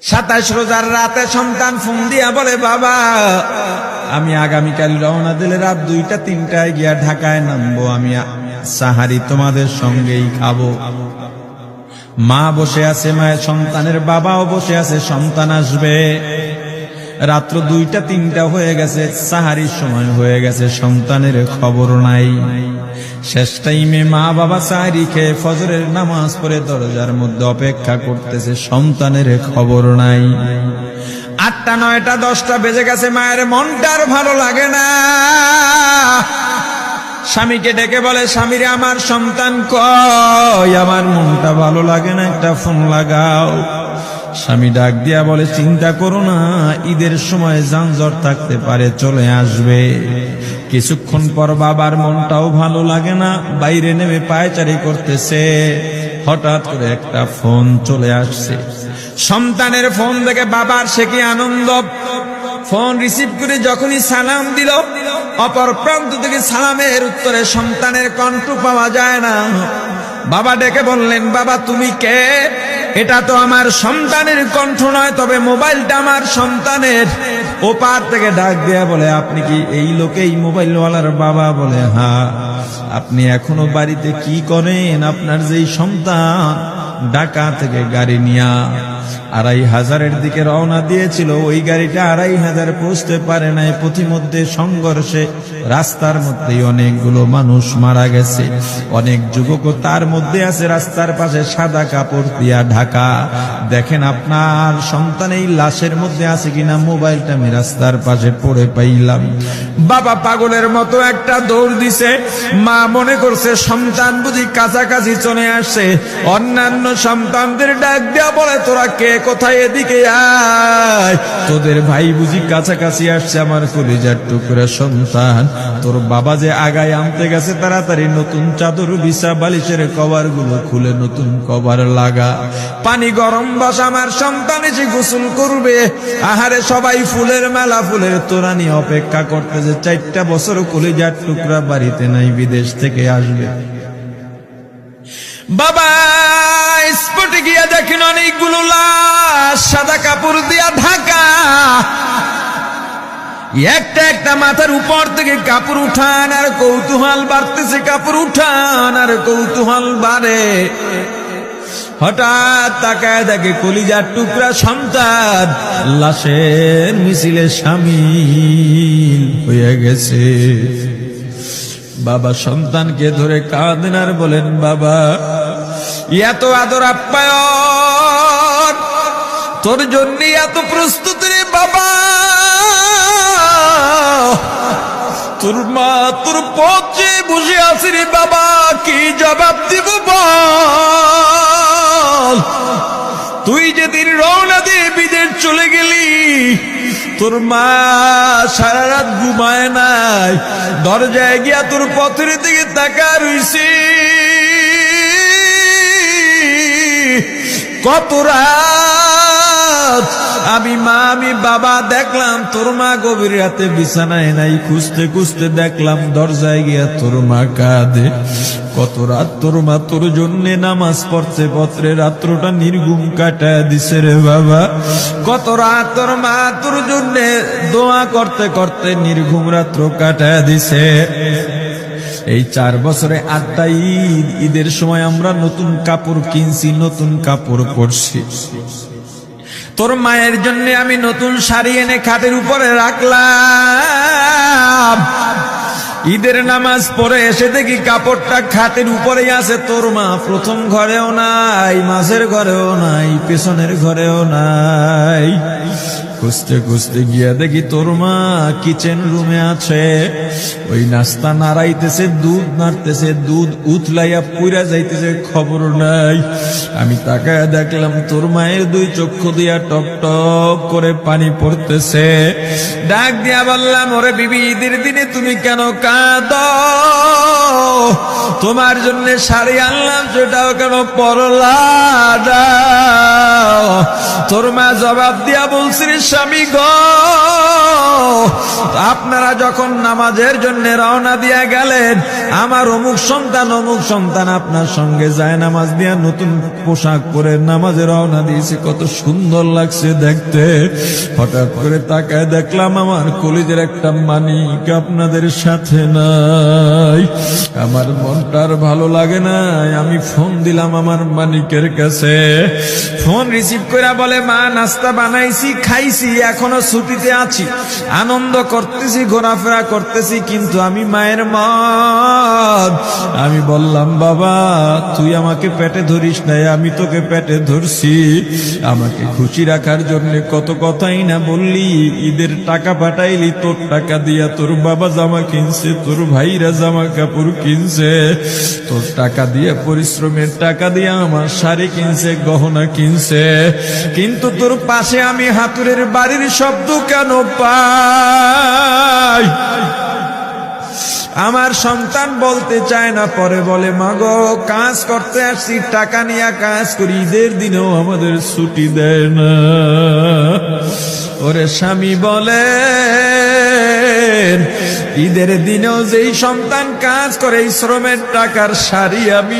27 রোজার রাতে সন্তান ফোন দিয়া বলে, বাবা আমি আগামীকাল রওনা দিলে রাত 2টা-3টায় গিয়া ঢাকায় নামবো, আমি সাহারি তোমাদের সঙ্গেই খাবো। মা বসে আছে, মায়ের সন্তানের বাবাও বসে আছে, সন্তান আসবে। রাত্র 2টা-3টা হয়ে গেছে, সাহারির সময় হয়ে গেছে, সন্তানের খবর নাই। শেষ টাইমে মা বাবা সাহারি খেয়ে ফজরের নামাজ পড়ে দরজার মধ্যে অপেক্ষা করতেছে, সন্তানের খবর নাই। 8টা, 9টা, 10টা বেজে গেছে, মায়ের মনটার ভালো লাগে না। স্বামীকে ডেকে বলে, স্বামীরে আমার সন্তান কই, আমার মনটা ভালো লাগে না, একটা ফোন লাগাও। স্বামী ডাক দিয়া বলে, চিন্তা করো না, ঈদের সময় যানজট থাকতে পারে, চলে আসবে। কিছুক্ষণ পর বাবার মনটাও ভালো লাগে না, বাইরে নেমে পায়চারি করতেছে। হঠাৎ করে একটা ফোন চলে আসছে। সন্তানের ফোন দেখে বাবার সে কি আনন্দ। ফোন রিসিভ করে যখনই সালাম দিল, অপর প্রান্ত থেকে সালামের উত্তরে সন্তানের কণ্ঠ পাওয়া যায় না। বাবা ডেকে বললেন, বাবা তুমি কে? এটা তো আমার সন্তানের কণ্ঠ নয়, তবে মোবাইলটা আমার সন্তানের। ওপার থেকে ডাক দেয়া বলে, আপনি কি এই লোকেই মোবাইলওয়ালার বাবা? বলে, হ্যাঁ। আপনি এখনো বাড়িতে কি করেন? আপনার যেই সন্তান ঢাকা থেকে গাড়ি নিয়া 2500-এর দিকে রওনা দিয়েছিল, ওই গাড়িটা 2500 পৌঁছতে পারে নাই। পথিমধ্যে সংঘর্ষে রাস্তার মধ্যেই অনেকগুলো মানুষ মারা গেছে, অনেক যুবকও তার মধ্যে আছে। রাস্তার পাশে সাদা কাপড় দিয়া ঢাকা। দেখেন আপনার সন্তান এই লাশের মধ্যে আছে কিনা। মোবাইলটা আমি রাস্তার পাশে পড়ে পাইলাম। বাবা পাগলের মতো একটা দৌড় দিছে। মা মনে করছে সন্তান বুঝি কাছাকাছি চলে আসছে। অন্যান্য সন্তানদের ডাক দেয়া বলে, তোরা কে, কোথায়, এদিকে আয়, তোদের ভাই বুঝি কাছাকাছি আসছে। আমার কলিজার টুকরা সন্তান, তোর বাবা যে আগায় আনতে গেছে, তাড়াতাড়ি নতুন চাদর বিছা, বালিশের কভার গুলো খুলে নতুন কভার লাগা, পানি গরম বস, আমার সন্তান এসে গোসল করবে। আহারে সবাই ফুলের মেলা, ফুলের তোড়া নিয়ে অপেক্ষা করতেছে। 4টা বছর কলিজার টুকরা বাড়িতে নাই, বিদেশ থেকে আসবে। বাবা স্পটে গিয়া দেখেন অনেকগুলো লাশ সাদা কাপড় দিয়া ঢাকা। একটা একটা মাথার উপর থেকে কাপড় উঠান আর কৌতূহল বাড়তেছে, কাপড় উঠান আর কৌতূহল বাড়ে। হঠাৎ তাকায় দেখে কলিজার টুকরা সন্তান লাশের মিছিলে শামিল হয়ে গেছে। বাবা সন্তানকে ধরে কাঁদেন আর বলেন, বাবা এত আদর আপ্যায়ন তোর জন্য, এত প্রস্তুতি রে বাবা। তোর মা তোর পথে বসে আছে রে বাবা, কি জবাব দিব বল? তুই যেদিন রওনা দিয়ে বিদেশ চলে গেলি, তোর মা সারা রাত ঘুমায় নাই, দরজায় গিয়া তোর পথের দিকে তাকা রইছে। কত রাত আমি মা আমি বাবা দেখলাম, তোর মা গভীর রাতে বিছানায় নাই, খুঁজতে খুঁজতে দেখলাম দরজায় গিয়া তোর মা কাঁদে। কত রাত তোর মা তোর জন্য নামাজ পড়তে পত্রে রাত্রটা নির্ঘুম কাটায় দিছে রে বাবা। কত রাত তোর মা তোর জন্য দোয়া করতে করতে নির্ঘুম রাত্র কাটায় দিছে। এই 4 বছরে 8টা ঈদ, ঈদের সময় আমরা নতুন কাপড় কিনছি, নতুন কাপড় পরছি। তোর মায়ের জন্য আমি নতুন শাড়ি এনে খাটের উপরে রাখলাম। ঈদের নামাজ পড়ে এসে দেখি কাপড়টা খাটের উপরেই আছে। তোর মা প্রথম ঘরেও নাই, মাঝের ঘরেও নাই, পেছনের ঘরেও নাই। খুঁজতে খুঁজতে গিয়া দেখি তোর মা কিচেন রুমে আছে। ওই নাস্তা নাড়াইতেছে, দুধ নাড়তেছে, দুধ উতলাইয়া পুইরা যাইতেছে, খবর নাই। আমি তাকায় দেখলাম তোর মায়ের 2 চক্ষু দিয়া টক টক করে পানি পড়তেছে। ডাক দিয়া বললাম, ওরে বিবি, ঈদের দিনে তুমি কেন কাঁদো? তোমার জন্য শাড়ি আনলাম, সেটাও কেন পরলা? তোর মা জবাব দিয়া বলছিস, স্বামী গো, আপনারা যখন নামাজের জন্য রওনা দিয়া গেলেন, আমার অমুক সন্তান আপনার সঙ্গে যায় নামাজ দিয়া নতুন পোশাক পরে নামাজে রওনা দিয়েছে, কত সুন্দর লাগছে দেখতে। হঠাৎ করে তাকায় দেখলাম আমার কলিজের একটা মানিক আপনাদের সাথে নাই। আমার মনটার ভালো লাগে নাই। আমি ফোন দিলাম আমার মানিকের কাছে। ফোন রিসিভ করে বলে, মা নাস্তা বানাইছি, খাইছি, এখনো ছুটিতে আছি, আনন্দ করতেছি, ঘোরাফেরা করতেছি, কিন্তু আমি মায়ের মন। আমি বললাম, বাবা তুই আমাকে পেটে ধরিস নাই, আমি তোকে পেটে ধরছি। আমাকে খুশি রাখার জন্য কত কথাই না বললি, ঈদের টাকা পাঠাইলি, তোর টাকা দিয়া তোর বাবা জামা কিনছে, তোর ভাইরা জামা কাপড় কিনছে, তোর টাকা দিয়ে পরিশ্রমের টাকা দিয়ে আমার শাড়ি কিনছে, গহনা কিনছে, কিন্তু তোর পাশে আমি হাতুড়ের বাড়ির শব্দ কেন পাই? আমার সন্তান বলতে চায় না, পরে বলে, মাগো কাজ করতে আসছি, টাকা নিয়ে কাজ করি, ঈদের দিনেও আমাদের ছুটি দেয় না। ওরে স্বামী বলে, ঈদের দিনেও যেই সন্তান কাজ করে, এই শ্রমের টাকার শাড়ি আমি